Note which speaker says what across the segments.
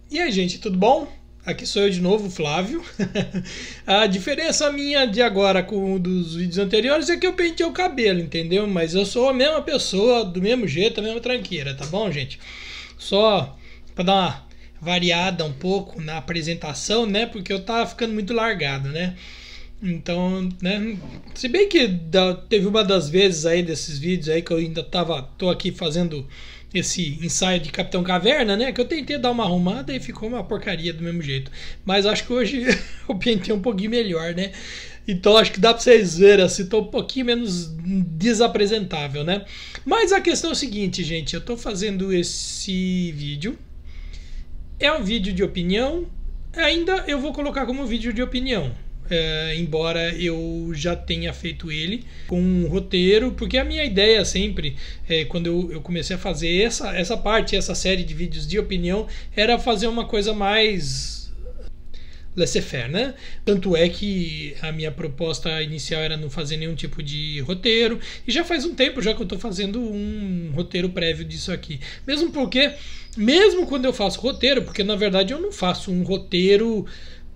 Speaker 1: E aí, gente, tudo bom? Aqui sou eu de novo, Flávio. A diferença minha de agora com o dos vídeos anteriores é que eu pentei o cabelo, entendeu? Mas eu sou a mesma pessoa, do mesmo jeito, a mesma tranqueira, tá bom, gente? Só pra dar uma variada um pouco na apresentação, né? Porque eu tava ficando muito largado, né? Então, né? Se bem que teve uma das vezes aí desses vídeos aí que eu ainda tô aqui fazendo esse ensaio de Capitão Caverna, né? Que eu tentei dar uma arrumada e ficou uma porcaria do mesmo jeito. Mas acho que hoje eu pentei um pouquinho melhor, né? Então acho que dá pra vocês verem assim, tô um pouquinho menos desapresentável, né? Mas a questão é o seguinte, gente. Eu tô fazendo esse vídeo. É um vídeo de opinião. Ainda eu vou colocar como vídeo de opinião. Embora eu já tenha feito ele com um roteiro, porque a minha ideia sempre, quando eu comecei a fazer essa parte, essa série de vídeos de opinião, era fazer uma coisa mais laissez-faire, né? Tanto é que a minha proposta inicial era não fazer nenhum tipo de roteiro, e já faz um tempo já que eu estou fazendo um roteiro prévio disso aqui. Mesmo quando eu faço roteiro, porque na verdade eu não faço um roteiro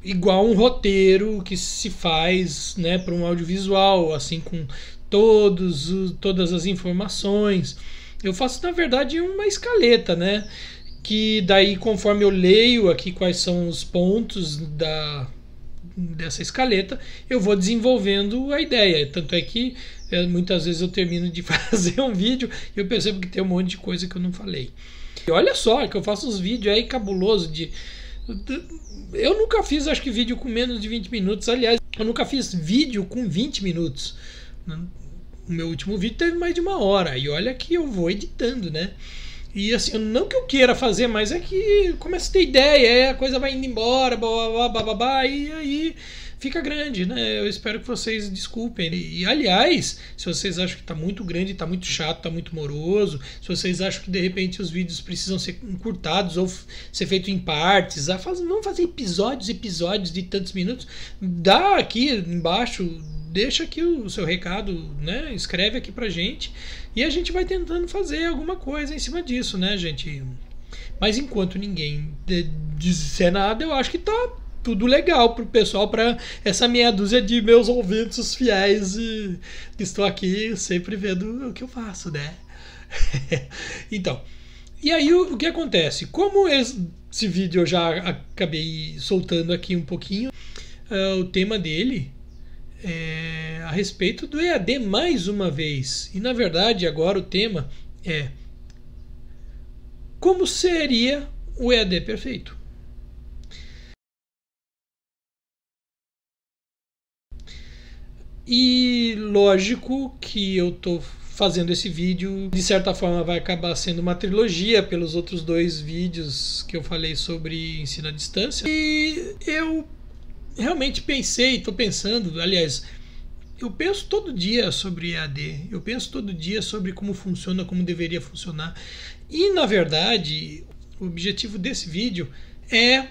Speaker 1: igual um roteiro que se faz, né, para um audiovisual, assim, com todas as informações. Eu faço, na verdade, uma escaleta, né? Que daí, conforme eu leio aqui quais são os pontos dessa escaleta, eu vou desenvolvendo a ideia. Tanto é que muitas vezes eu termino de fazer um vídeo e eu percebo que tem um monte de coisa que eu não falei. E olha só, que eu faço uns vídeos aí cabulosos eu nunca fiz, acho que, vídeo com menos de 20 minutos. Aliás, eu nunca fiz vídeo com 20 minutos. O meu último vídeo teve mais de 1 hora. E olha que eu vou editando, né? E assim, não que eu queira fazer, mas é que começa a ter ideia, a coisa vai indo embora, e aí fica grande, né? Eu espero que vocês desculpem. E aliás, se vocês acham que tá muito grande, tá muito chato, tá muito moroso, se vocês acham que de repente os vídeos precisam ser encurtados ou ser feito em partes, vamos fazer episódios de tantos minutos, dá aqui embaixo, deixa aqui o seu recado, né? Escreve aqui pra gente e a gente vai tentando fazer alguma coisa em cima disso, né, gente? Mas enquanto ninguém disser nada, eu acho que tá tudo legal pro pessoal, para essa meia dúzia de meus ouvintes fiéis que estou aqui sempre vendo o que eu faço, né? Então, e aí o que acontece? Como esse vídeo eu já acabei soltando aqui um pouquinho, o tema dele é a respeito do EAD mais uma vez. E na verdade agora o tema é: como seria o EAD perfeito? E lógico que eu tô fazendo esse vídeo, de certa forma vai acabar sendo uma trilogia pelos outros 2 vídeos que eu falei sobre ensino à distância. E eu realmente tô pensando, aliás, eu penso todo dia sobre EAD, eu penso todo dia sobre como funciona, como deveria funcionar. E na verdade, o objetivo desse vídeo é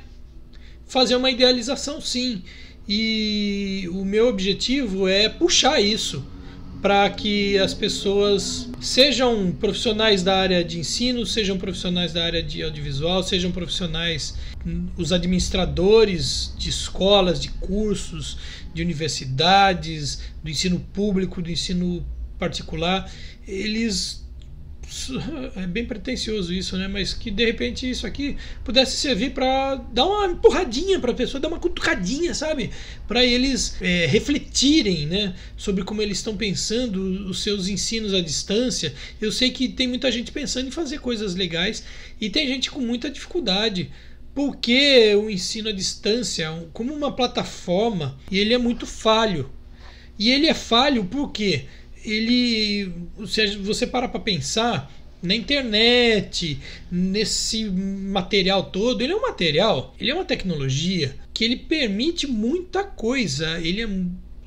Speaker 1: fazer uma idealização, sim. E o meu objetivo é puxar isso para que as pessoas sejam profissionais da área de ensino, sejam profissionais da área de audiovisual, sejam profissionais, os administradores de escolas, de cursos, de universidades, do ensino público, do ensino particular, eles... É bem pretensioso isso, né? Mas que de repente isso aqui pudesse servir para dar uma empurradinha para a pessoa, dar uma cutucadinha, sabe? Para eles refletirem, né? Sobre como eles estão pensando os seus ensinos à distância. Eu sei que tem muita gente pensando em fazer coisas legais e tem gente com muita dificuldade. Porque o ensino à distância, como uma plataforma, ele é muito falho. E ele é falho por quê? Se você parar para pensar na internet, nesse material todo, ele é uma tecnologia que ele permite muita coisa,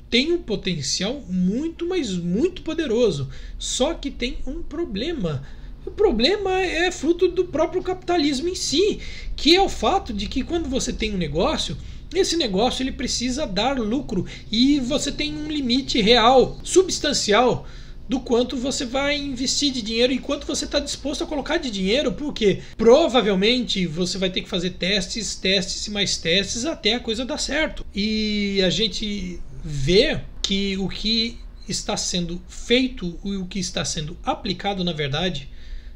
Speaker 1: tem um potencial muito, mas muito poderoso, só que tem um problema. O problema é fruto do próprio capitalismo em si, que é o fato de que quando você tem um negócio, esse negócio ele precisa dar lucro e você tem um limite real, substancial do quanto você vai investir de dinheiro e quanto você está disposto a colocar de dinheiro, porque provavelmente você vai ter que fazer testes, testes e mais testes até a coisa dar certo. E a gente vê que o que está sendo feito e o que está sendo aplicado, na verdade,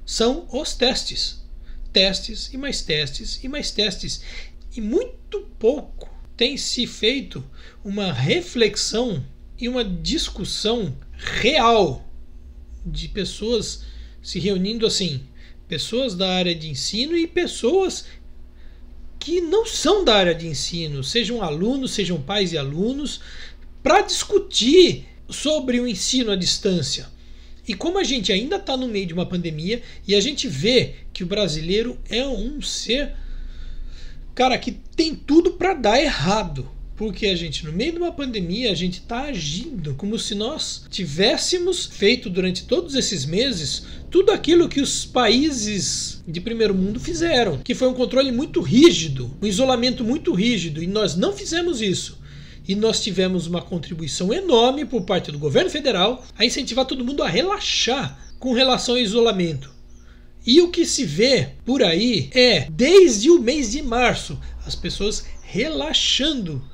Speaker 1: são os testes. Testes e mais testes e mais testes. E muito pouco tem se feito uma reflexão e uma discussão real de pessoas se reunindo assim, pessoas da área de ensino e pessoas que não são da área de ensino, sejam alunos, sejam pais e alunos, para discutir sobre o ensino à distância. E como a gente ainda está no meio de uma pandemia e a gente vê que o brasileiro é um ser, cara, que tem tudo para dar errado. Porque a gente, no meio de uma pandemia, a gente está agindo como se nós tivéssemos feito durante todos esses meses tudo aquilo que os países de primeiro mundo fizeram, que foi um controle muito rígido, um isolamento muito rígido, e nós não fizemos isso. E nós tivemos uma contribuição enorme por parte do governo federal a incentivar todo mundo a relaxar com relação ao isolamento. E o que se vê por aí é, desde o mês de março, as pessoas relaxando.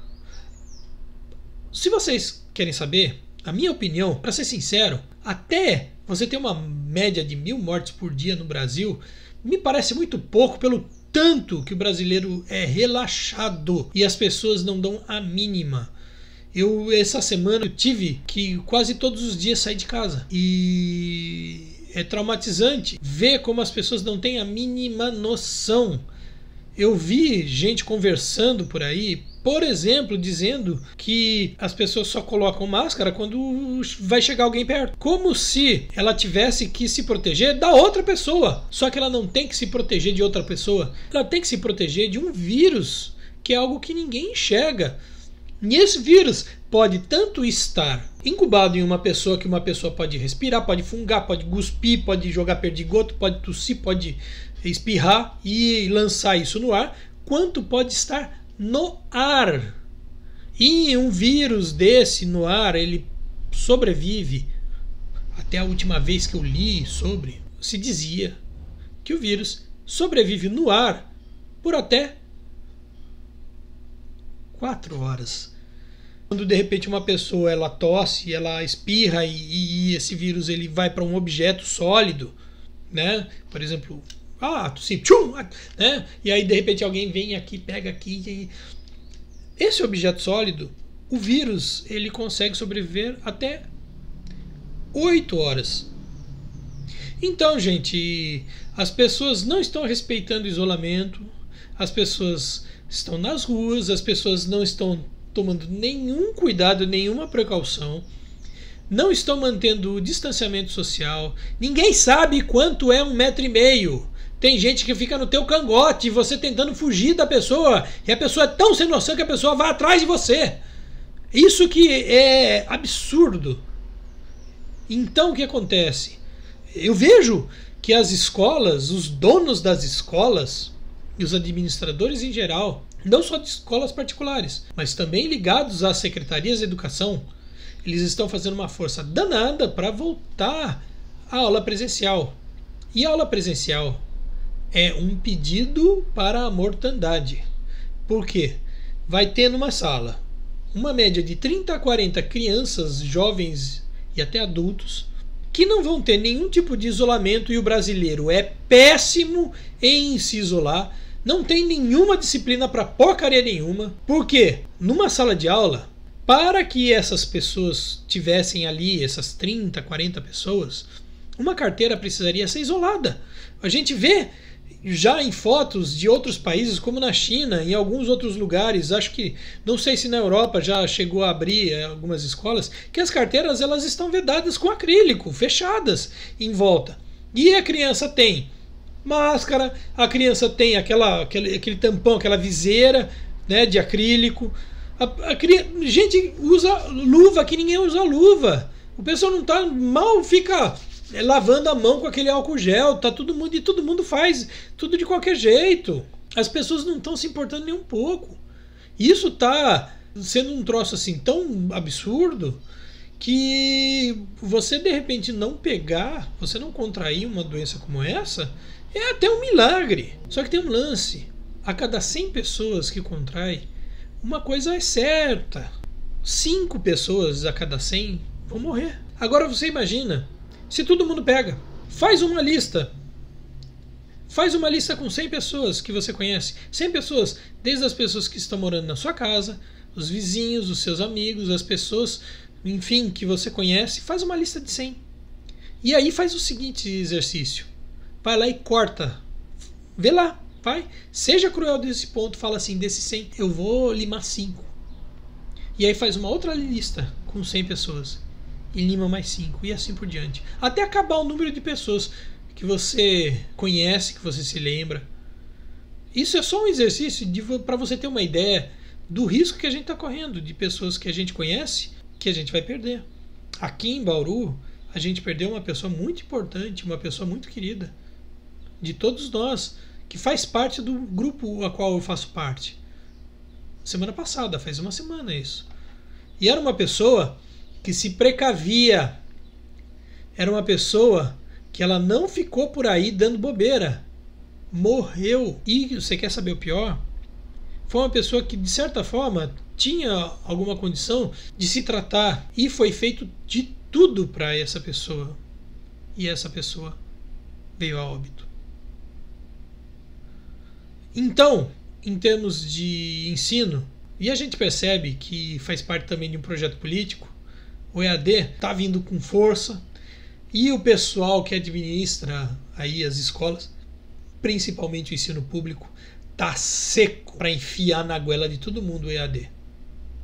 Speaker 1: Se vocês querem saber, a minha opinião, para ser sincero, até você ter uma média de 1.000 mortes por dia no Brasil, me parece muito pouco pelo tanto que o brasileiro é relaxado e as pessoas não dão a mínima. Essa semana eu tive que quase todos os dias sair de casa e é traumatizante ver como as pessoas não têm a mínima noção. Eu vi gente conversando por aí, por exemplo, dizendo que as pessoas só colocam máscara quando vai chegar alguém perto. Como se ela tivesse que se proteger da outra pessoa. Só que ela não tem que se proteger de outra pessoa. Ela tem que se proteger de um vírus, que é algo que ninguém enxerga. E esse vírus pode tanto estar incubado em uma pessoa, que uma pessoa pode respirar, pode fungar, pode cuspir, pode jogar perdigoto, pode tossir, pode espirrar e lançar isso no ar, quanto pode estar no ar. E um vírus desse no ar, ele sobrevive. Até a última vez que eu li sobre, se dizia que o vírus sobrevive no ar por até 4 horas. Quando de repente uma pessoa ela tosse, ela espirra e esse vírus ele vai para um objeto sólido, né? Por exemplo, tossi, tchum, né? E aí de repente alguém vem aqui, pega aqui e esse objeto sólido, o vírus ele consegue sobreviver até 8 horas. Então, gente, as pessoas não estão respeitando o isolamento, as pessoas estão nas ruas, as pessoas não estão tomando nenhum cuidado, nenhuma precaução, não estão mantendo o distanciamento social, ninguém sabe quanto é 1,5 metro. Tem gente que fica no teu cangote, você tentando fugir da pessoa, e a pessoa é tão sem noção que a pessoa vai atrás de você. Isso que é absurdo. Então o que acontece? Eu vejo que as escolas, os donos das escolas e os administradores em geral, não só de escolas particulares, mas também ligados às secretarias de educação, eles estão fazendo uma força danada para voltar à aula presencial. E a aula presencial é um pedido para a mortandade. Por quê? Vai ter numa sala uma média de 30 a 40 crianças, jovens e até adultos que não vão ter nenhum tipo de isolamento, e o brasileiro é péssimo em se isolar. Não tem nenhuma disciplina para porcaria nenhuma. Porque numa sala de aula, para que essas pessoas tivessem ali, essas 30, 40 pessoas, uma carteira precisaria ser isolada. A gente vê já em fotos de outros países, como na China, em alguns outros lugares, acho que, não sei se na Europa já chegou a abrir algumas escolas, que as carteiras elas estão vedadas com acrílico, fechadas em volta. E a criança tem máscara, a criança tem aquele tampão, aquela viseira, né, de acrílico. Gente usa luva, que ninguém usa luva. O pessoal não tá mal, fica lavando a mão com aquele álcool gel, tá todo mundo faz tudo de qualquer jeito. As pessoas não estão se importando nem um pouco. Isso tá sendo um troço assim tão absurdo que você de repente não pegar, você não contrair uma doença como essa, é até um milagre. Só que tem um lance: a cada 100 pessoas que contrai, uma coisa é certa: 5 pessoas a cada 100 vão morrer. Agora você imagina, se todo mundo pega, faz uma lista com 100 pessoas que você conhece. 100 pessoas, desde as pessoas que estão morando na sua casa, os vizinhos, os seus amigos, as pessoas, enfim, que você conhece. Faz uma lista de 100. E aí faz o seguinte exercício: vai lá e corta. Vê lá, vai. Seja cruel desse ponto, fala assim: desses 100 eu vou limar 5. E aí faz uma outra lista com 100 pessoas e lima mais 5, e assim por diante, até acabar o número de pessoas que você conhece, que você se lembra. Isso é só um exercício para você ter uma ideia do risco que a gente está correndo, de pessoas que a gente conhece, que a gente vai perder. Aqui em Bauru, a gente perdeu uma pessoa muito importante, uma pessoa muito querida, de todos nós, que faz parte do grupo a qual eu faço parte. Semana passada, faz uma semana isso. E era uma pessoa que se precavia. Era uma pessoa que ela não ficou por aí dando bobeira. Morreu. E você quer saber o pior? Foi uma pessoa que, de certa forma, tinha alguma condição de se tratar. E foi feito de tudo para essa pessoa. E essa pessoa veio a óbito. Então, em termos de ensino, e a gente percebe que faz parte também de um projeto político, o EAD está vindo com força. E o pessoal que administra aí as escolas, principalmente o ensino público, tá seco para enfiar na goela de todo mundo o EAD.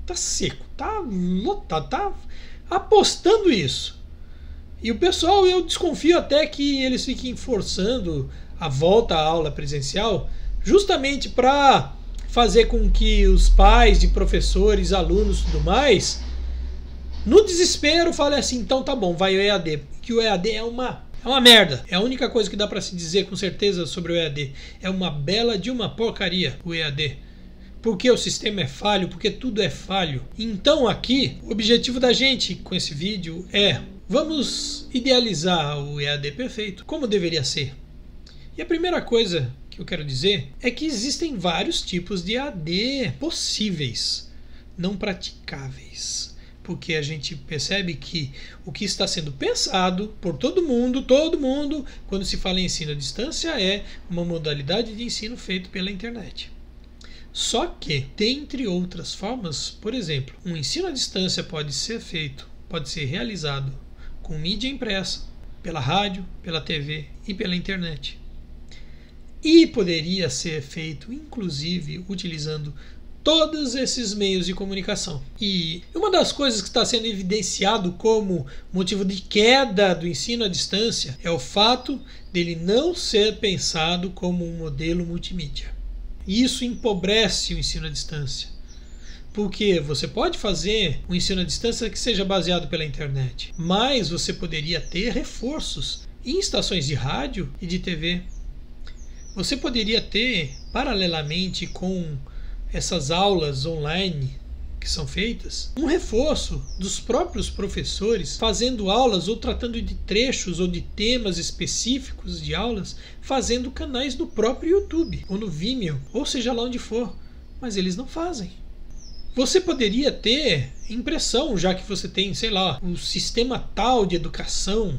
Speaker 1: Tá seco, tá lotado, tá apostando isso. E o pessoal, eu desconfio até que eles fiquem forçando a volta à aula presencial, justamente para fazer com que os pais de professores, alunos e tudo mais, no desespero, falem assim: então tá bom, vai o EAD. Que o EAD é uma merda. É a única coisa que dá para se dizer com certeza sobre o EAD. É uma bela de uma porcaria o EAD. Porque o sistema é falho, porque tudo é falho. Então aqui, o objetivo da gente com esse vídeo é: vamos idealizar o EAD perfeito, como deveria ser. E a primeira coisa que eu quero dizer é que existem vários tipos de EAD possíveis, não praticáveis. Porque a gente percebe que o que está sendo pensado por todo mundo, quando se fala em ensino à distância, é uma modalidade de ensino feito pela internet. Só que, dentre outras formas, por exemplo, um ensino à distância pode ser realizado com mídia impressa, pela rádio, pela TV e pela internet. E poderia ser feito, inclusive, utilizando todos esses meios de comunicação. E uma das coisas que está sendo evidenciado como motivo de queda do ensino à distância é o fato dele não ser pensado como um modelo multimídia. E isso empobrece o ensino à distância. Porque você pode fazer um ensino à distância que seja baseado pela internet, mas você poderia ter reforços em estações de rádio e de TV. Você poderia ter, paralelamente com essas aulas online que são feitas, um reforço dos próprios professores fazendo aulas ou tratando de trechos ou de temas específicos de aulas, fazendo canais no próprio YouTube ou no Vimeo, ou seja lá onde for, mas eles não fazem. Você poderia ter impressão, já que você tem, sei lá, o sistema tal de educação,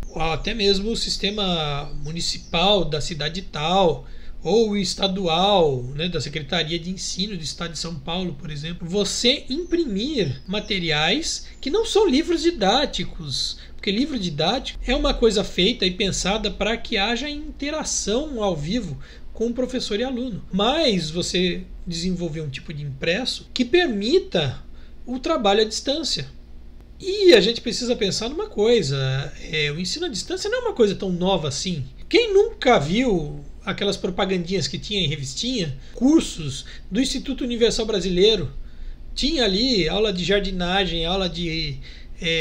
Speaker 1: ou até mesmo o sistema municipal da cidade tal, ou estadual, né, da Secretaria de Ensino do Estado de São Paulo, por exemplo, você imprimir materiais que não são livros didáticos, porque livro didático é uma coisa feita e pensada para que haja interação ao vivo com o professor e aluno, mas você desenvolver um tipo de impresso que permita o trabalho à distância. E a gente precisa pensar numa coisa, o ensino à distância não é uma coisa tão nova assim. Quem nunca viu aquelas propagandinhas que tinha em revistinha, cursos do Instituto Universal Brasileiro, tinha ali aula de jardinagem, aula de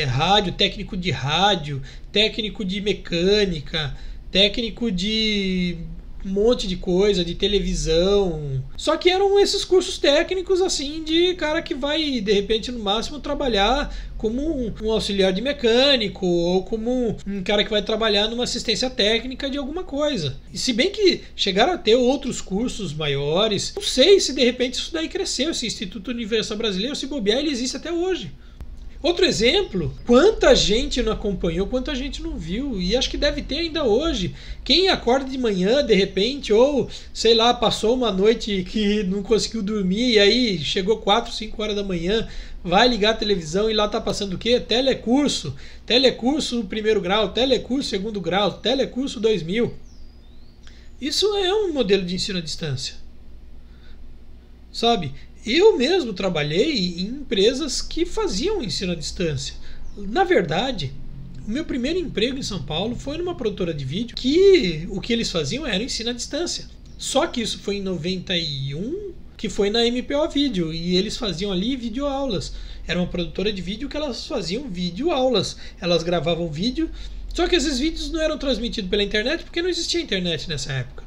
Speaker 1: rádio, técnico de mecânica, técnico de um monte de coisa, de televisão. Só que eram esses cursos técnicos assim de cara que vai, de repente, no máximo trabalhar como um auxiliar de mecânico ou como um cara que vai trabalhar numa assistência técnica de alguma coisa. E se bem que chegaram a ter outros cursos maiores, não sei se de repente isso daí cresceu, esse Instituto Universal Brasileiro, se bobear, ele existe até hoje. Outro exemplo, quanta gente não acompanhou, quanta gente não viu, e acho que deve ter ainda hoje. Quem acorda de manhã, de repente, ou, sei lá, passou uma noite que não conseguiu dormir, e aí chegou 4, 5 horas da manhã, vai ligar a televisão e lá tá passando o quê? Telecurso. Telecurso 1º grau, telecurso 2º grau, telecurso 2000. Isso é um modelo de ensino à distância. Sabe? Eu mesmo trabalhei em empresas que faziam ensino à distância. Na verdade, o meu primeiro emprego em São Paulo foi numa produtora de vídeo que o que eles faziam era ensino à distância. Só que isso foi em 91, que foi na MPO Vídeo, e eles faziam ali videoaulas. Era uma produtora de vídeo que elas faziam videoaulas. Elas gravavam vídeo, só que esses vídeos não eram transmitidos pela internet porque não existia internet nessa época.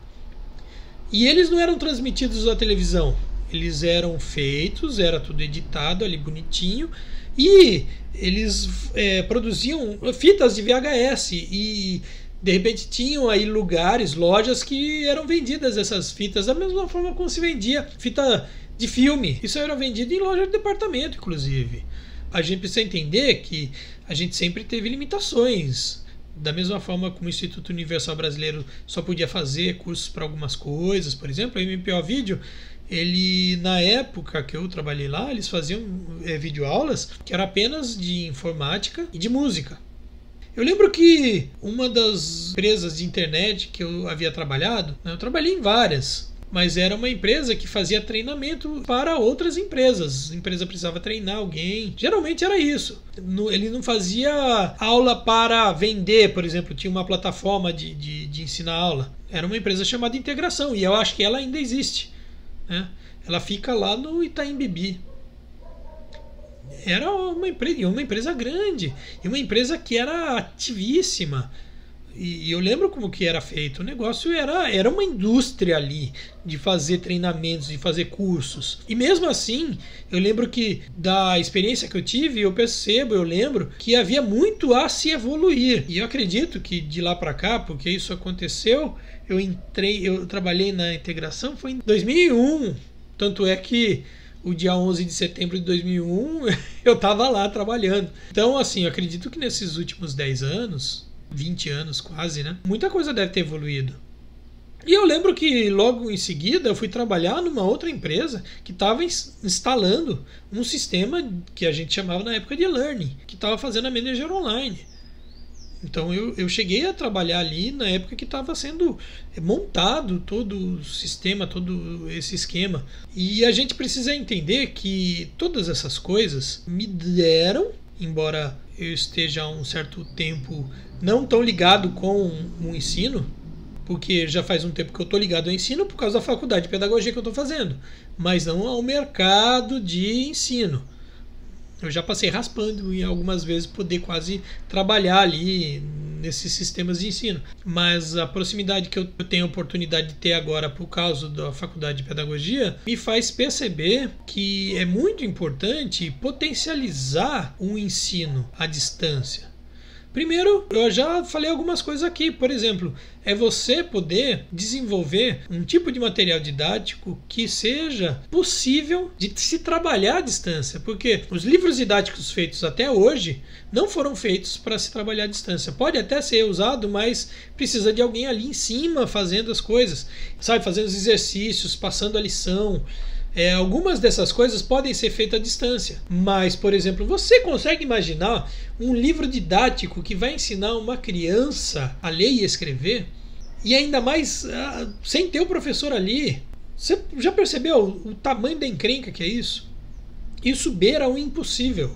Speaker 1: E eles não eram transmitidos à televisão. Eles eram feitos, era tudo editado ali bonitinho, e eles produziam fitas de VHS e de repente tinham aí lugares, lojas que eram vendidas essas fitas da mesma forma como se vendia fita de filme. Isso era vendido em loja de departamento, inclusive. A gente precisa entender que a gente sempre teve limitações. Da mesma forma como o Instituto Universal Brasileiro só podia fazer cursos para algumas coisas, por exemplo, a MPO Vídeo, ele, na época que eu trabalhei lá, eles faziam videoaulas que era apenas de informática e de música. Eu lembro que uma das empresas de internet que eu havia trabalhado, eu trabalhei em várias, mas era uma empresa que fazia treinamento para outras empresas. A empresa precisava treinar alguém. Geralmente era isso. Ele não fazia aula para vender, por exemplo, tinha uma plataforma de ensinar aula. Era uma empresa chamada Integração, e eu acho que ela ainda existe. Ela fica lá no Itaim Bibi. Era uma empresa grande, e uma empresa que era ativíssima. E eu lembro como que era feito. O negócio era uma indústria ali de fazer treinamentos, de fazer cursos. E mesmo assim, eu lembro que da experiência que eu tive, eu lembro que havia muito a se evoluir. E eu acredito que de lá para cá, porque isso aconteceu, eu trabalhei na Integração foi em 2001. Tanto é que o dia 11 de setembro de 2001 eu estava lá trabalhando. Então, assim, eu acredito que nesses últimos 10 anos, 20 anos quase, né? Muita coisa deve ter evoluído. E eu lembro que logo em seguida eu fui trabalhar numa outra empresa que estava instalando um sistema que a gente chamava na época de e-learning, que estava fazendo a Manager Online. Então eu cheguei a trabalhar ali na época que estava sendo montado todo o sistema, todo esse esquema. E a gente precisa entender que todas essas coisas me deram, embora eu esteja há um certo tempo não tão ligado com o ensino, porque já faz um tempo que eu estou ligado ao ensino por causa da faculdade de pedagogia que eu estou fazendo, mas não ao mercado de ensino. Eu já passei raspando e algumas vezes poder quase trabalhar ali nesses sistemas de ensino. Mas a proximidade que eu tenho a oportunidade de ter agora por causa da faculdade de pedagogia me faz perceber que é muito importante potencializar o ensino à distância. Primeiro, eu já falei algumas coisas aqui, por exemplo, é você poder desenvolver um tipo de material didático que seja possível de se trabalhar à distância, porque os livros didáticos feitos até hoje não foram feitos para se trabalhar à distância. Pode até ser usado, mas precisa de alguém ali em cima fazendo as coisas, sabe, fazendo os exercícios, passando a lição. Algumas dessas coisas podem ser feitas à distância, mas, por exemplo, você consegue imaginar um livro didático que vai ensinar uma criança a ler e escrever, e ainda mais sem ter o professor ali? Você já percebeu o tamanho da encrenca que é isso? Isso beira o impossível.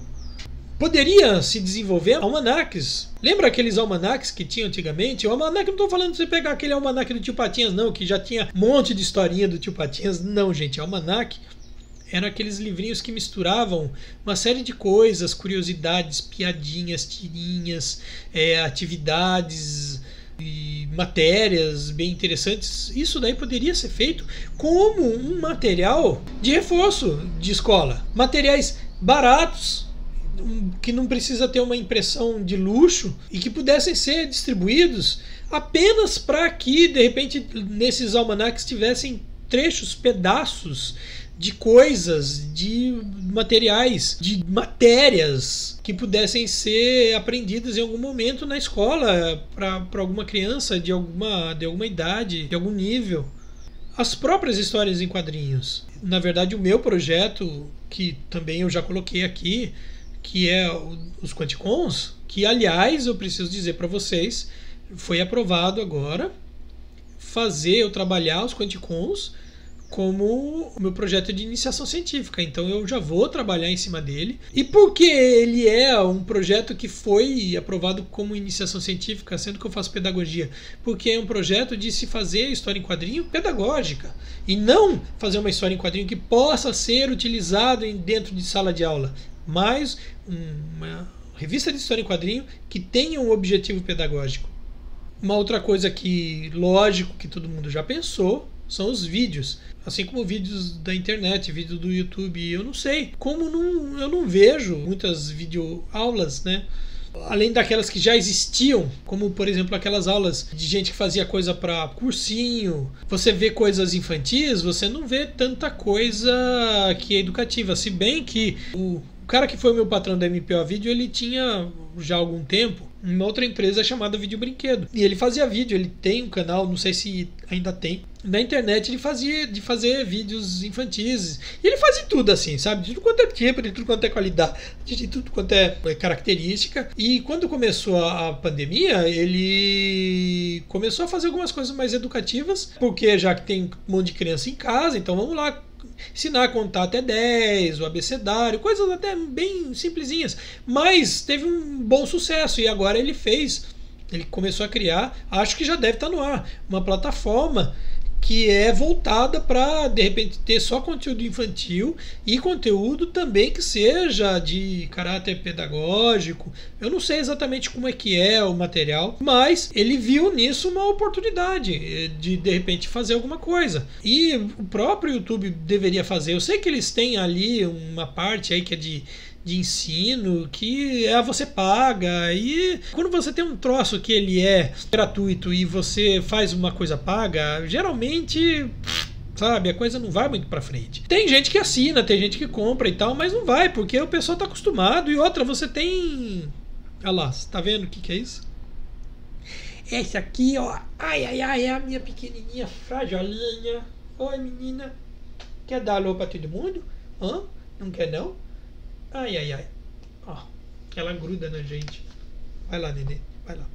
Speaker 1: Poderia se desenvolver almanaques. Lembra aqueles almanaques que tinha antigamente? O almanaque, não estou falando de você pegar aquele almanaque do Tio Patinhas, não, que já tinha um monte de historinha do Tio Patinhas. Não, gente, almanaque eram aqueles livrinhos que misturavam uma série de coisas, curiosidades, piadinhas, tirinhas, atividades e matérias bem interessantes. Isso daí poderia ser feito como um material de reforço de escola. Materiais baratos, que não precisa ter uma impressão de luxo e que pudessem ser distribuídos apenas para que, de repente, nesses almanacs tivessem trechos, pedaços de coisas, de materiais, de matérias que pudessem ser aprendidas em algum momento na escola para alguma criança de alguma idade, de algum nível. As próprias histórias em quadrinhos. Na verdade, o meu projeto, que também eu já coloquei aqui, que é os Quanticons, que, aliás, eu preciso dizer para vocês, foi aprovado agora eu trabalhar os Quanticons como o meu projeto de iniciação científica. Então eu já vou trabalhar em cima dele. E por que ele é um projeto que foi aprovado como iniciação científica, sendo que eu faço pedagogia? Porque é um projeto de se fazer história em quadrinho pedagógica. E não fazer uma história em quadrinho que possa ser utilizada dentro de sala de aula. Mas uma revista de história em quadrinho que tenha um objetivo pedagógico. Uma outra coisa que, lógico, que todo mundo já pensou, são os vídeos. Assim como vídeos da internet, vídeos do YouTube. Eu não sei como eu não vejo muitas videoaulas, né? Além daquelas que já existiam, como por exemplo aquelas aulas de gente que fazia coisa para cursinho. Você vê coisas infantis, você não vê tanta coisa que é educativa. Se bem que o cara que foi meu patrão da MPO Vídeo, ele tinha já há algum tempo uma outra empresa chamada Vídeo Brinquedo. E ele fazia vídeo, ele tem um canal, não sei se ainda tem, na internet de fazer vídeos infantis. E ele fazia tudo assim, sabe? De tudo quanto é tipo, de tudo quanto é qualidade, de tudo quanto é característica. E quando começou a pandemia, ele começou a fazer algumas coisas mais educativas, porque já que tem um monte de criança em casa, então vamos lá ensinar a contar até 10, o abecedário, coisas até bem simplesinhas, mas teve um bom sucesso. E agora ele começou a criar, acho que já deve estar no ar, uma plataforma que é voltada para, de repente, ter só conteúdo infantil e conteúdo também que seja de caráter pedagógico. Eu não sei exatamente como é que é o material, mas ele viu nisso uma oportunidade de repente, fazer alguma coisa. E o próprio YouTube deveria fazer. Eu sei que eles têm ali uma parte aí que é de ensino, que você paga, e quando você tem um troço que ele é gratuito e você faz uma coisa paga, geralmente, sabe, a coisa não vai muito pra frente. Tem gente que assina, tem gente que compra e tal, mas não vai, porque o pessoal tá acostumado. E outra, você tem... Olha lá, você tá vendo o que é isso? Esse aqui, ó, ai, é a minha pequenininha frajolinha. Oi, menina, quer dar alô pra todo mundo? Hã? Não quer não? Ai. Ó, ela gruda na gente. Vai lá, nenê. Vai lá.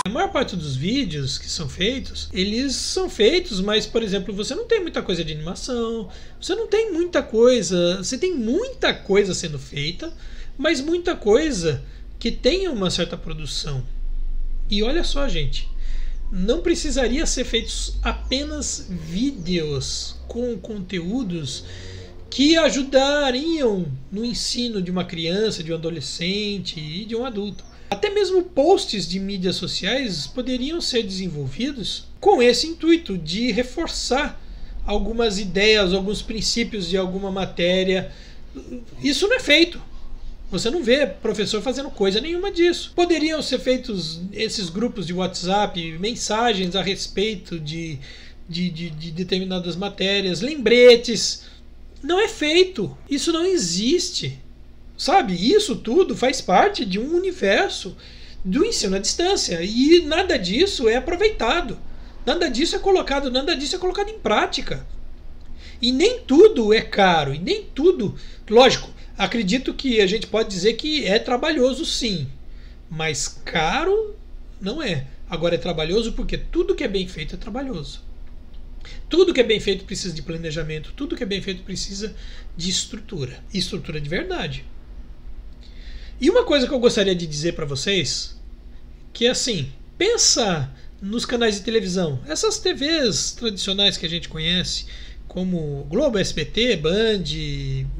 Speaker 1: A maior parte dos vídeos que são feitos, eles são feitos, mas, por exemplo, você não tem muita coisa de animação, você não tem muita coisa, você tem muita coisa sendo feita, mas muita coisa que tenha uma certa produção. E olha só, gente, não precisaria ser feitos apenas vídeos com conteúdos que ajudariam no ensino de uma criança, de um adolescente e de um adulto. Até mesmo posts de mídias sociais poderiam ser desenvolvidos com esse intuito de reforçar algumas ideias, alguns princípios de alguma matéria. Isso não é feito. Você não vê professor fazendo coisa nenhuma disso. Poderiam ser feitos esses grupos de WhatsApp, mensagens a respeito de determinadas matérias, lembretes. Não é feito. Isso não existe. Sabe? Isso tudo faz parte de um universo do ensino à distância. E nada disso é aproveitado. Nada disso é colocado em prática. E nem tudo é caro. E nem tudo... Lógico, acredito que a gente pode dizer que é trabalhoso, sim. Mas caro não é. Agora é trabalhoso porque tudo que é bem feito é trabalhoso. Tudo que é bem feito precisa de planejamento. Tudo que é bem feito precisa de estrutura. E estrutura de verdade. E uma coisa que eu gostaria de dizer para vocês, que é assim, pensa nos canais de televisão. Essas TVs tradicionais que a gente conhece, como Globo, SBT, Band,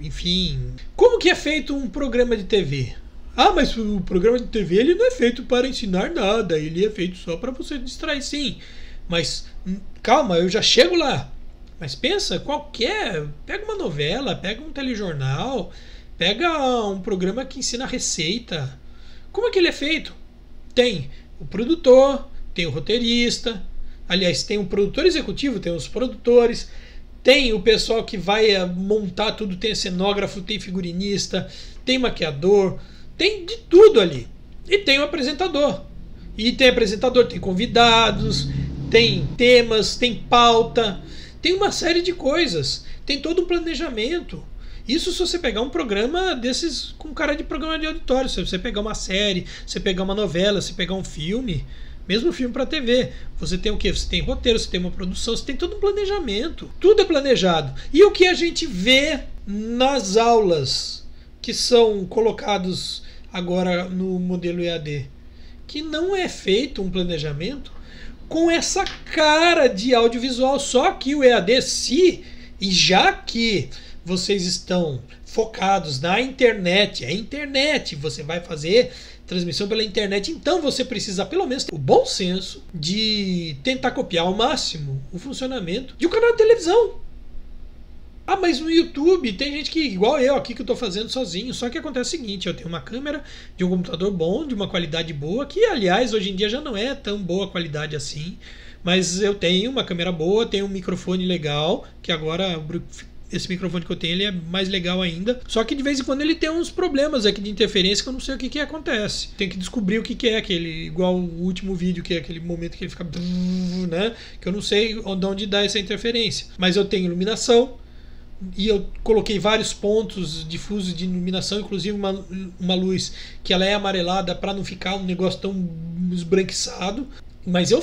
Speaker 1: enfim. Como que é feito um programa de TV? Ah, mas o programa de TV ele não é feito para ensinar nada, ele é feito só para você distrair, sim. Mas calma, eu já chego lá. Mas pensa, pega uma novela, pega um telejornal, pega um programa que ensina receita. Como é que ele é feito? Tem o produtor, tem o roteirista, aliás, tem o produtor executivo, tem os produtores, tem o pessoal que vai montar tudo, tem cenógrafo, tem figurinista, tem maquiador, tem de tudo ali. E tem o apresentador. E tem apresentador, tem convidados, tem temas, tem pauta, tem uma série de coisas. Tem todo um planejamento. Isso se você pegar um programa desses com cara de programa de auditório. Se você pegar uma série, se você pegar uma novela, se pegar um filme, mesmo filme para TV, você tem o quê? Você tem roteiro, você tem uma produção, você tem todo um planejamento. Tudo é planejado. E o que a gente vê nas aulas que são colocados agora no modelo EAD? Que não é feito um planejamento com essa cara de audiovisual. Só que o EAD, e já que vocês estão focados na internet, você vai fazer transmissão pela internet, então você precisa pelo menos ter o bom senso de tentar copiar ao máximo o funcionamento de um canal de televisão. Ah, mas no YouTube tem gente que, igual eu aqui, que eu estou fazendo sozinho. Só que acontece o seguinte, eu tenho uma câmera de um computador bom, de uma qualidade boa, que aliás hoje em dia já não é tão boa qualidade assim, mas eu tenho uma câmera boa, tenho um microfone legal, que agora esse microfone que eu tenho ele é mais legal ainda. Só que de vez em quando ele tem uns problemas aqui de interferência que eu não sei o que acontece. Tem que descobrir o que é aquele, igual o último vídeo, que é aquele momento que ele fica, né? Que eu não sei de onde dá essa interferência. Mas eu tenho iluminação. E eu coloquei vários pontos difusos de iluminação, inclusive uma luz que ela é amarelada para não ficar um negócio tão esbranquiçado. Mas eu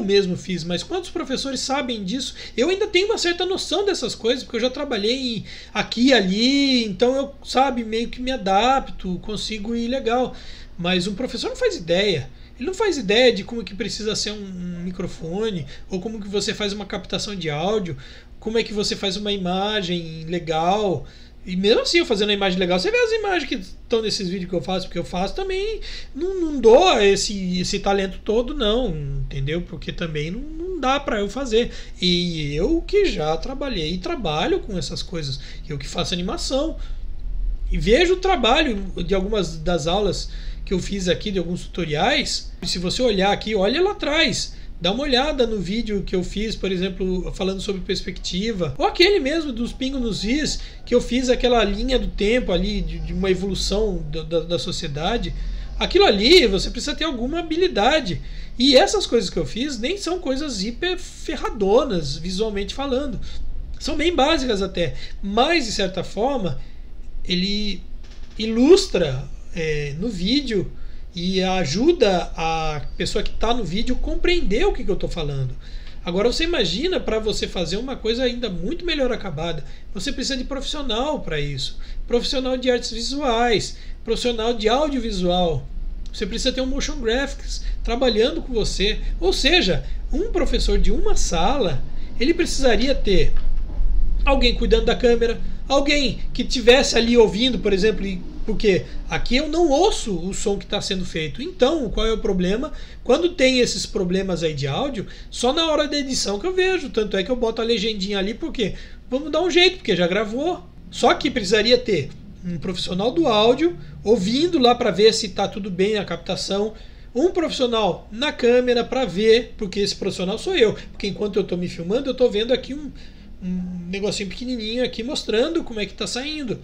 Speaker 1: mesmo fiz. Mas quantos professores sabem disso? Eu ainda tenho uma certa noção dessas coisas, porque eu já trabalhei aqui e ali, então eu, meio que me adapto, consigo ir legal. Mas um professor não faz ideia. Ele não faz ideia de como que precisa ser um microfone, ou como que você faz uma captação de áudio, como é que você faz uma imagem legal. E mesmo assim, eu fazendo a imagem legal, você vê as imagens que estão nesses vídeos que eu faço, porque eu faço também, não dou esse talento todo não, entendeu? Porque também não dá para eu fazer. E eu que já trabalhei e trabalho com essas coisas, eu que faço animação, e vejo o trabalho de algumas das aulas que eu fiz aqui, de alguns tutoriais. E se você olhar aqui, olha lá atrás, dá uma olhada no vídeo que eu fiz, por exemplo, falando sobre perspectiva, ou aquele mesmo dos pingos nos is, que eu fiz aquela linha do tempo ali, de uma evolução da sociedade. Aquilo ali, você precisa ter alguma habilidade. E essas coisas que eu fiz nem são coisas hiper ferradonas, visualmente falando. São bem básicas até, mas de certa forma, ele ilustra no vídeo e ajuda a pessoa que está no vídeo compreender o que eu estou falando. Agora você imagina, para você fazer uma coisa ainda muito melhor acabada, você precisa de profissional para isso. Profissional de artes visuais, profissional de audiovisual. Você precisa ter um motion graphics trabalhando com você. Ou seja, um professor de uma sala, ele precisaria ter alguém cuidando da câmera, alguém que estivesse ali ouvindo, por exemplo, porque aqui eu não ouço o som que está sendo feito. Então, qual é o problema? Quando tem esses problemas aí de áudio, só na hora da edição que eu vejo. Tanto é que eu boto a legendinha ali, porque vamos dar um jeito, porque já gravou. Só que precisaria ter um profissional do áudio ouvindo lá para ver se está tudo bem a captação, um profissional na câmera para ver, porque esse profissional sou eu. Porque enquanto eu estou me filmando, eu estou vendo aqui um negocinho pequenininho aqui mostrando como é que está saindo.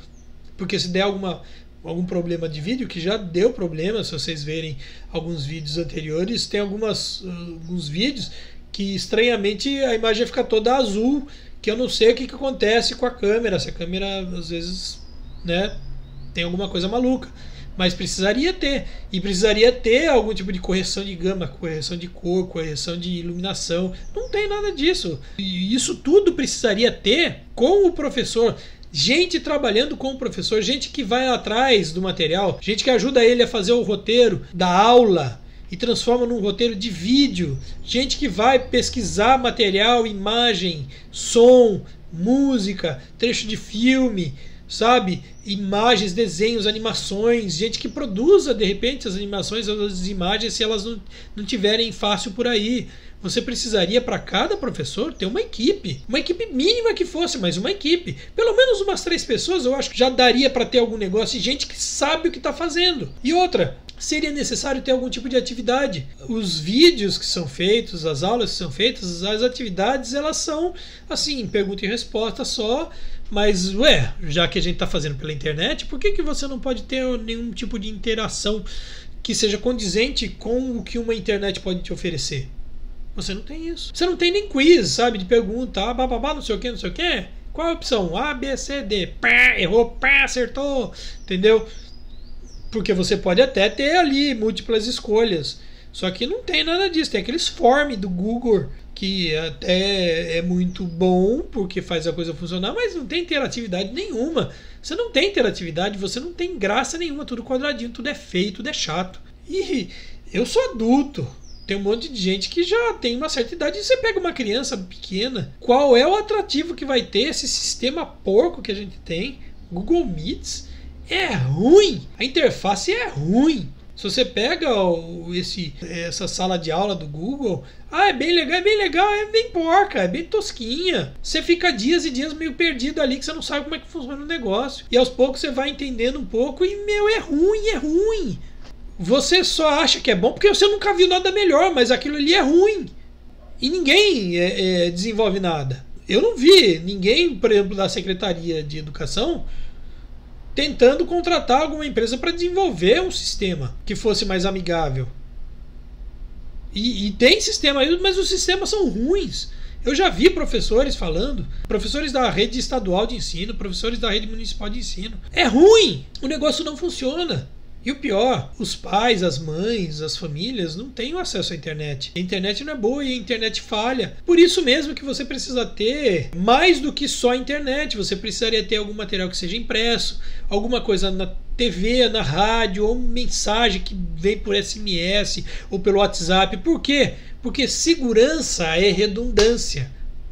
Speaker 1: Porque se der algum problema de vídeo, que já deu problema, se vocês verem alguns vídeos anteriores, tem alguns vídeos que estranhamente a imagem fica toda azul, que eu não sei o que acontece com a câmera, se a câmera às vezes, né, tem alguma coisa maluca. Mas precisaria ter algum tipo de correção de gama, correção de cor, correção de iluminação. Não tem nada disso. E isso tudo precisaria ter com o professor. Gente trabalhando com o professor, gente que vai atrás do material, gente que ajuda ele a fazer o roteiro da aula e transforma num roteiro de vídeo, gente que vai pesquisar material, imagem, som, música, trecho de filme, sabe? Imagens, desenhos, animações, gente que produza de repente as animações, as imagens, se elas não tiverem fácil por aí. Você precisaria para cada professor ter uma equipe mínima que fosse, mas uma equipe. Pelo menos umas 3 pessoas eu acho que já daria para ter algum negócio e gente que sabe o que está fazendo. E outra, seria necessário ter algum tipo de atividade. Os vídeos que são feitos, as aulas que são feitas, as atividades, elas são assim, pergunta e resposta só. Mas, já que a gente está fazendo pela internet, por que você não pode ter nenhum tipo de interação que seja condizente com o que uma internet pode te oferecer? Você não tem isso. Você não tem nem quiz, sabe? De pergunta, bababá, não sei o que, não sei o que. Qual é a opção? A, B, C, D. Pá, errou, pá, acertou. Entendeu? Porque você pode até ter ali múltiplas escolhas. Só que não tem nada disso. Tem aqueles form do Google que até é muito bom porque faz a coisa funcionar, mas não tem interatividade nenhuma. Você não tem interatividade, você não tem graça nenhuma. Tudo quadradinho, tudo é feio, tudo é chato. E eu sou adulto. Tem um monte de gente que já tem uma certa idade. E você pega uma criança pequena, qual é o atrativo que vai ter esse sistema porco que a gente tem? Google Meets é ruim. A interface é ruim. Se você pega essa sala de aula do Google, é bem legal, é bem porca, é bem tosquinha. Você fica dias e dias meio perdido ali, que você não sabe como é que funciona o negócio. E aos poucos você vai entendendo um pouco e, é ruim. Você só acha que é bom porque você nunca viu nada melhor, mas aquilo ali é ruim. E ninguém desenvolve nada. Eu não vi ninguém, por exemplo, da Secretaria de Educação tentando contratar alguma empresa para desenvolver um sistema que fosse mais amigável. E tem sistema aí, mas os sistemas são ruins. Eu já vi professores falando, professores da rede estadual de ensino, professores da rede municipal de ensino. É ruim, o negócio não funciona. E o pior, os pais, as mães, as famílias não têm acesso à internet. A internet não é boa e a internet falha. Por isso mesmo que você precisa ter mais do que só a internet. Você precisaria ter algum material que seja impresso, alguma coisa na TV, na rádio, ou mensagem que vem por SMS ou pelo WhatsApp. Por quê? Porque segurança é redundância.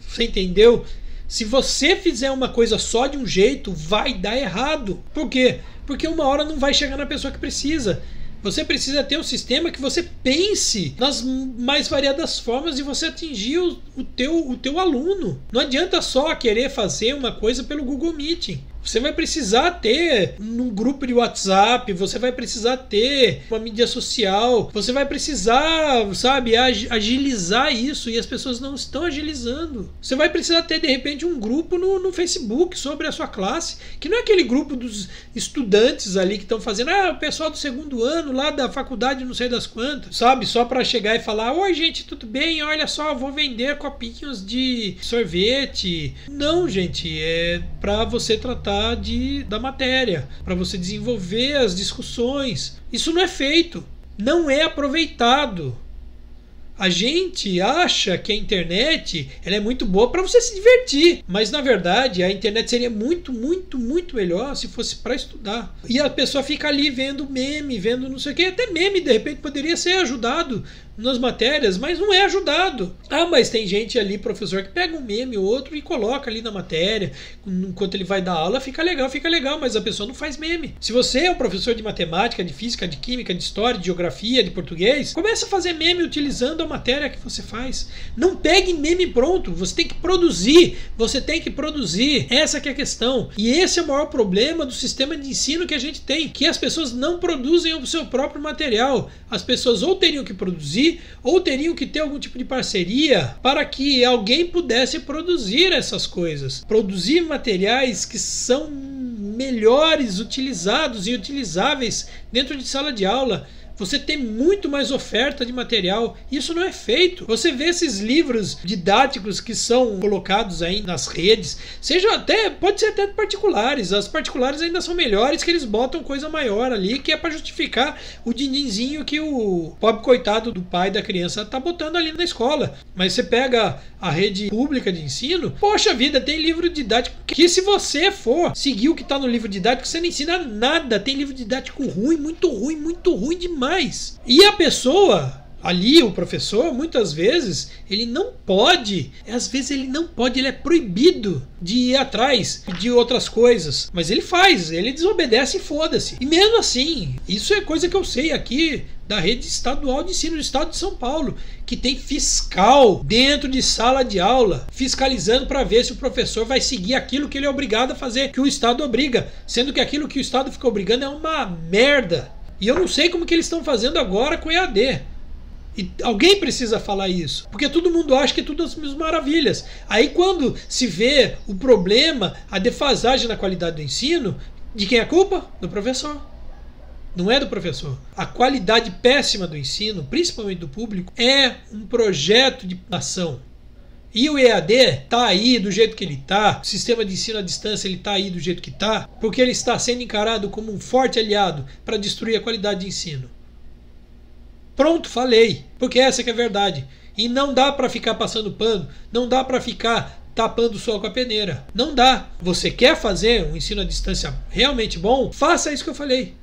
Speaker 1: Você entendeu? Se você fizer uma coisa só de um jeito, vai dar errado. Por quê? Porque uma hora não vai chegar na pessoa que precisa. Você precisa ter um sistema que você pense nas mais variadas formas de você atingir o teu aluno. Não adianta só querer fazer uma coisa pelo Google Meeting. Você vai precisar ter um grupo de WhatsApp, você vai precisar ter uma mídia social, você vai precisar, sabe, agilizar isso e as pessoas não estão agilizando. Você vai precisar ter, de repente, um grupo no Facebook sobre a sua classe, que não é aquele grupo dos estudantes ali que estão fazendo, o pessoal do 2º ano lá da faculdade não sei das quantas, sabe, só para chegar e falar, oi gente, tudo bem? Olha só, eu vou vender copinhos de sorvete. Não, gente, é para você tratar da matéria, para você desenvolver as discussões. Isso não é feito, não é aproveitado. A gente acha que a internet ela é muito boa para você se divertir, mas na verdade a internet seria muito melhor se fosse para estudar. E a pessoa fica ali vendo meme, vendo não sei o que, até meme de repente poderia ser ajudado nas matérias, mas não é ajudado. Mas tem gente ali, professor, que pega um meme ou outro e coloca ali na matéria, enquanto ele vai dar aula, fica legal, mas a pessoa não faz meme. Se você é um professor de matemática, de física, de química, de história, de geografia, de português, começa a fazer meme utilizando a matéria que você faz. Não pegue meme pronto, você tem que produzir, essa que é a questão. E esse é o maior problema do sistema de ensino que a gente tem, que as pessoas não produzem o seu próprio material. As pessoas ou teriam que produzir, ou teriam que ter algum tipo de parceria para que alguém pudesse produzir essas coisas. Produzir materiais que são melhores utilizados e utilizáveis dentro de sala de aula. Você tem muito mais oferta de material. Isso não é feito. Você vê esses livros didáticos que são colocados aí nas redes, pode ser até particulares. As particulares ainda são melhores, que eles botam coisa maior ali, que é para justificar o din-dinzinho que o pobre coitado do pai da criança tá botando ali na escola. Mas você pega a rede pública de ensino, poxa vida, tem livro didático que, se você for seguir o que tá no livro didático, você não ensina nada. Tem livro didático ruim, muito ruim demais. E a pessoa Ali o professor, muitas vezes, ele não pode, ele é proibido de ir atrás de outras coisas. Mas ele faz, ele desobedece e foda-se. E mesmo assim, isso é coisa que eu sei aqui da rede estadual de ensino do estado de São Paulo, que tem fiscal dentro de sala de aula, fiscalizando para ver se o professor vai seguir aquilo que ele é obrigado a fazer, que o estado obriga, sendo que aquilo que o estado fica obrigando é uma merda. E eu não sei como que eles estão fazendo agora com o EAD. E alguém precisa falar isso, porque todo mundo acha que tudo são maravilhas. Aí quando se vê o problema, a defasagem na qualidade do ensino, de quem é a culpa? Do professor. Não é do professor. A qualidade péssima do ensino, principalmente do público, é um projeto de ação. E o EAD está aí do jeito que ele está, o sistema de ensino à distância ele está aí do jeito que está, porque ele está sendo encarado como um forte aliado para destruir a qualidade de ensino. Pronto, falei, porque essa que é a verdade. E não dá para ficar passando pano, não dá para ficar tapando o sol com a peneira. Não dá. Você quer fazer um ensino à distância realmente bom? Faça isso que eu falei.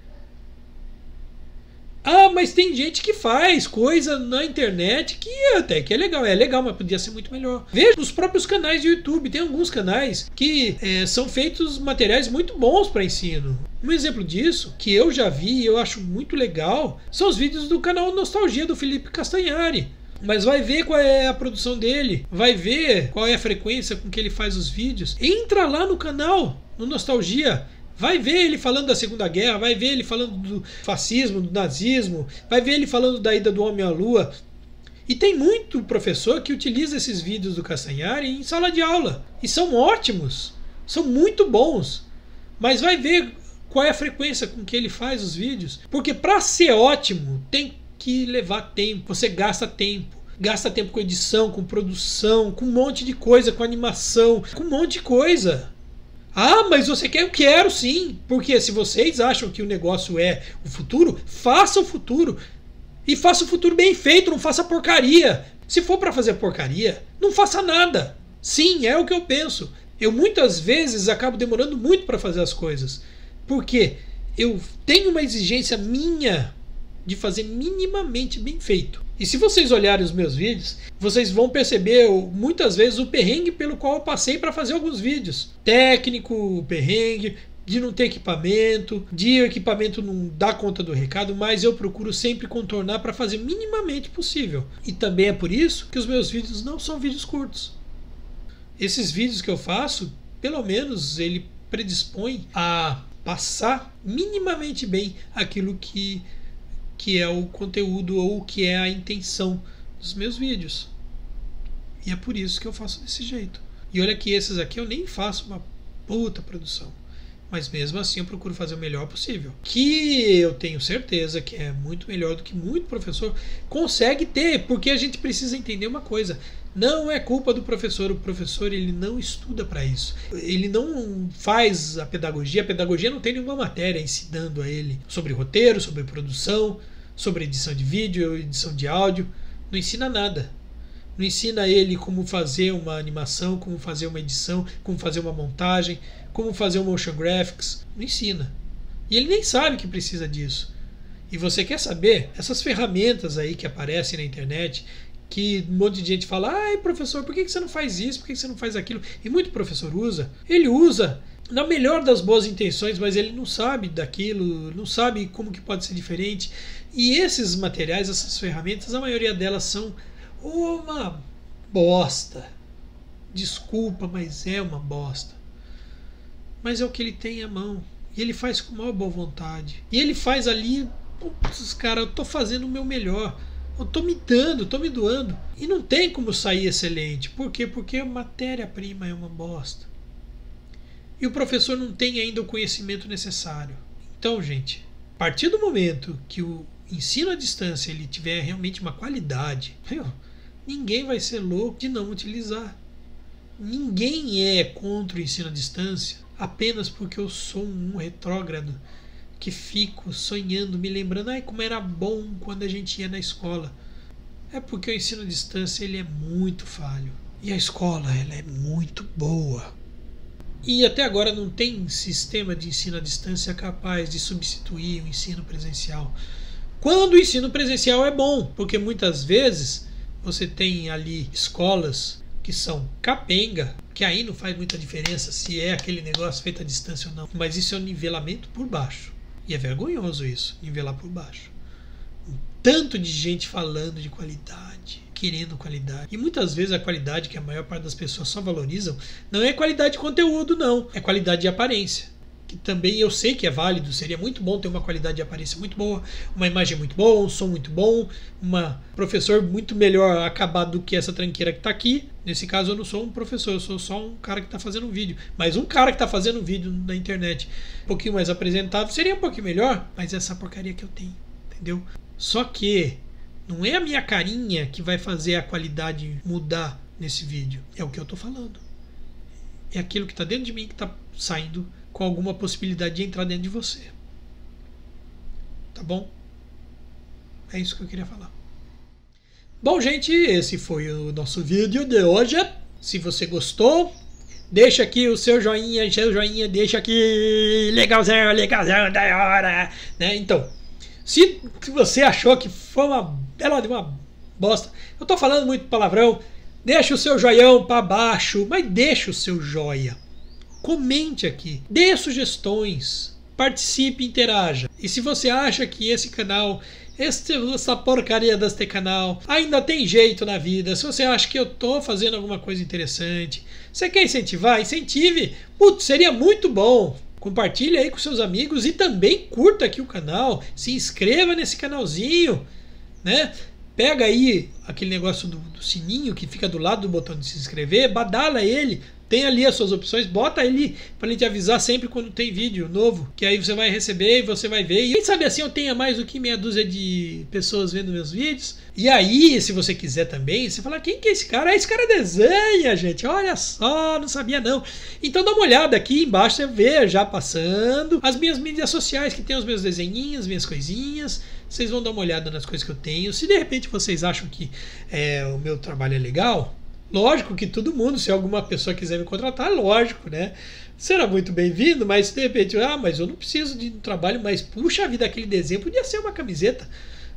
Speaker 1: Ah, mas tem gente que faz coisa na internet que até que é legal, mas podia ser muito melhor. Veja os próprios canais de YouTube, tem alguns canais que são feitos materiais muito bons para ensino. Um exemplo disso, que eu já vi e eu acho muito legal, são os vídeos do canal Nostalgia do Felipe Castanhari. Mas vai ver qual é a produção dele, vai ver qual é a frequência com que ele faz os vídeos. Entra lá no canal, no Nostalgia. Vai ver ele falando da Segunda Guerra, vai ver ele falando do fascismo, do nazismo, vai ver ele falando da ida do homem à lua. E tem muito professor que utiliza esses vídeos do Castanhari em sala de aula. E são ótimos, são muito bons. Mas vai ver qual é a frequência com que ele faz os vídeos. Porque para ser ótimo tem que levar tempo, você gasta tempo. Gasta tempo com edição, com produção, com um monte de coisa, com animação, com um monte de coisa. Ah, mas você quer? Eu quero sim. Porque se vocês acham que o negócio é o futuro, faça o futuro. E faça o futuro bem feito, não faça porcaria. Se for para fazer porcaria, não faça nada. Sim, é o que eu penso. Eu muitas vezes acabo demorando muito para fazer as coisas. Porque eu tenho uma exigência minha de fazer minimamente bem feito. E se vocês olharem os meus vídeos, vocês vão perceber muitas vezes o perrengue pelo qual eu passei para fazer alguns vídeos. Técnico, perrengue, de não ter equipamento, de o equipamento não dar conta do recado, mas eu procuro sempre contornar para fazer minimamente possível. E também é por isso que os meus vídeos não são vídeos curtos. Esses vídeos que eu faço, pelo menos ele predispõe a passar minimamente bem aquilo que é o conteúdo ou que é a intenção dos meus vídeos. E é por isso que eu faço desse jeito. E olha que esses aqui eu nem faço uma puta produção. Mas mesmo assim eu procuro fazer o melhor possível. Que eu tenho certeza que é muito melhor do que muito professor consegue ter. Porque a gente precisa entender uma coisa. Não é culpa do professor. O professor ele não estuda para isso. Ele não faz a pedagogia não tem nenhuma matéria ensinando a ele sobre roteiro, sobre produção, sobre edição de vídeo, edição de áudio. Não ensina nada. Não ensina ele como fazer uma animação, como fazer uma edição, como fazer uma montagem, como fazer um motion graphics. Não ensina. E ele nem sabe que precisa disso. E você quer saber? Essas ferramentas aí que aparecem na internet, que um monte de gente fala, ai professor, por que você não faz isso, por que você não faz aquilo? E muito professor usa. Ele usa na melhor das boas intenções, mas ele não sabe daquilo, não sabe como que pode ser diferente. E esses materiais, essas ferramentas, a maioria delas são uma bosta. Desculpa, mas é uma bosta. Mas é o que ele tem à mão. E ele faz com maior boa vontade. E ele faz ali, putz, cara, eu tô fazendo o meu melhor. Eu tô me dando, tô me doando. E não tem como sair excelente. Por quê? Porque a matéria-prima é uma bosta. E o professor não tem ainda o conhecimento necessário. Então, gente, a partir do momento que o ensino à distância ele tiver realmente uma qualidade, ninguém vai ser louco de não utilizar. Ninguém é contra o ensino à distância apenas porque eu sou um retrógrado que fico sonhando, me lembrando, ai, como era bom quando a gente ia na escola. É porque o ensino à distância ele é muito falho. E a escola ela é muito boa. E até agora não tem sistema de ensino à distância capaz de substituir o ensino presencial. quando o ensino presencial é bom, porque muitas vezes você tem ali escolas que são capenga, que aí não faz muita diferença se é aquele negócio feito à distância ou não, mas isso é um nivelamento por baixo, e é vergonhoso isso, nivelar por baixo. Tanto de gente falando de qualidade, querendo qualidade, e muitas vezes a qualidade que a maior parte das pessoas só valorizam não é qualidade de conteúdo, não, é qualidade de aparência, que também eu sei que é válido, seria muito bom ter uma qualidade de aparência muito boa, uma imagem muito boa, um som muito bom, um professor muito melhor acabado do que essa tranqueira que está aqui. Nesse caso eu não sou um professor, eu sou só um cara que está fazendo um vídeo, mas um cara que está fazendo um vídeo na internet um pouquinho mais apresentável seria um pouquinho melhor, mas essa porcaria que eu tenho, entendeu? Só que não é a minha carinha que vai fazer a qualidade mudar nesse vídeo, é o que eu estou falando, é aquilo que está dentro de mim que está saindo com alguma possibilidade de entrar dentro de você. Tá bom? É isso que eu queria falar. Bom, gente, esse foi o nosso vídeo de hoje. Se você gostou, deixa aqui o seu joinha, deixa aqui legalzão, legalzão, da hora, né? Então, se você achou que foi uma bela de uma bosta, eu tô falando muito palavrão, deixa o seu joião para baixo, mas deixa o seu joia. Comente aqui, dê sugestões, participe, interaja. E se você acha que esse canal, essa porcaria deste canal ainda tem jeito na vida, se você acha que eu tô fazendo alguma coisa interessante, você quer incentivar? Incentive! Putz, seria muito bom! Compartilhe aí com seus amigos e também curta aqui o canal, se inscreva nesse canalzinho, né? Pega aí aquele negócio do sininho que fica do lado do botão de se inscrever, badala ele. Tem ali as suas opções, bota ali para ele te avisar sempre quando tem vídeo novo, que aí você vai receber e você vai ver. E quem sabe assim eu tenha mais do que meia dúzia de pessoas vendo meus vídeos. E aí, se você quiser também, você fala, quem que é esse cara? Esse cara desenha, gente, olha só, não sabia não. Então dá uma olhada aqui embaixo, você vê já passando as minhas mídias sociais, que tem os meus desenhinhos, minhas coisinhas. Vocês vão dar uma olhada nas coisas que eu tenho. Se de repente vocês acham que o meu trabalho é legal, lógico que todo mundo, se alguma pessoa quiser me contratar, lógico, né? Será muito bem-vindo, mas de repente, mas eu não preciso de um trabalho, mas puxa vida, aquele desenho podia ser uma camiseta.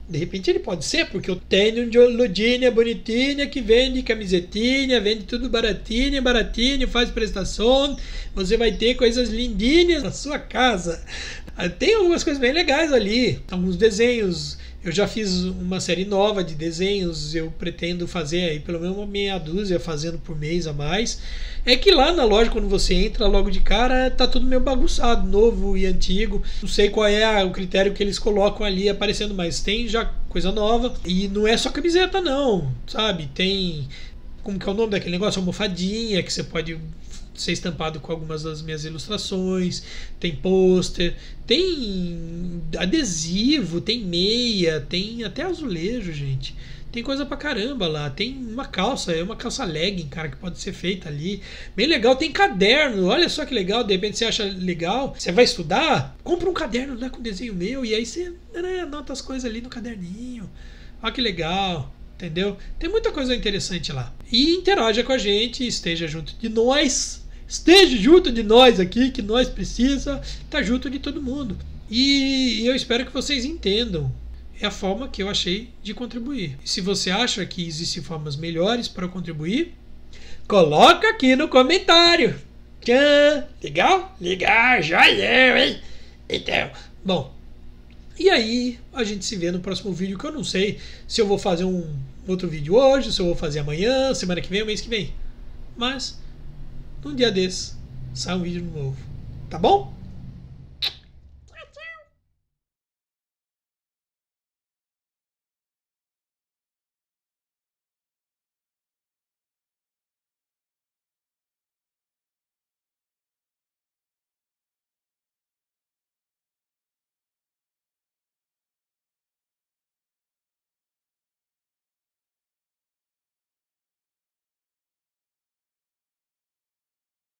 Speaker 1: De repente ele pode ser, porque eu tenho um Ludinha bonitinha que vende camisetinha, vende tudo baratinho, baratinho, faz prestação. Você vai ter coisas lindinhas na sua casa. Tem algumas coisas bem legais ali, alguns desenhos. Eu já fiz uma série nova de desenhos, eu pretendo fazer aí pelo menos uma meia dúzia, fazendo por mês a mais. É que lá na loja, quando você entra logo de cara, tá tudo meio bagunçado, novo e antigo. Não sei qual é o critério que eles colocam ali aparecendo, mas tem já coisa nova. E não é só camiseta não, sabe? Tem, como que é o nome daquele negócio? Almofadinha, que você pode ser estampado com algumas das minhas ilustrações, tem pôster, tem adesivo, tem meia, tem até azulejo, gente. Tem coisa pra caramba lá. Tem uma calça, é uma calça legging, cara, que pode ser feita ali. Bem legal, tem caderno, olha só que legal, de repente você acha legal, você vai estudar, compra um caderno lá com desenho meu e aí você anota as coisas ali no caderninho. Olha que legal. Entendeu? Tem muita coisa interessante lá. E interaja com a gente, esteja junto de nós. Esteja junto de nós aqui, que nós precisa estar junto de todo mundo. E eu espero que vocês entendam. É a forma que eu achei de contribuir. E se você acha que existem formas melhores para contribuir, coloca aqui no comentário. Tchan! Legal? Legal, joia, hein? Então, bom. E aí, a gente se vê no próximo vídeo, que eu não sei se eu vou fazer um outro vídeo hoje, se eu vou fazer amanhã, semana que vem, mês que vem. Mas, num dia desse, sai um vídeo novo. Tá bom?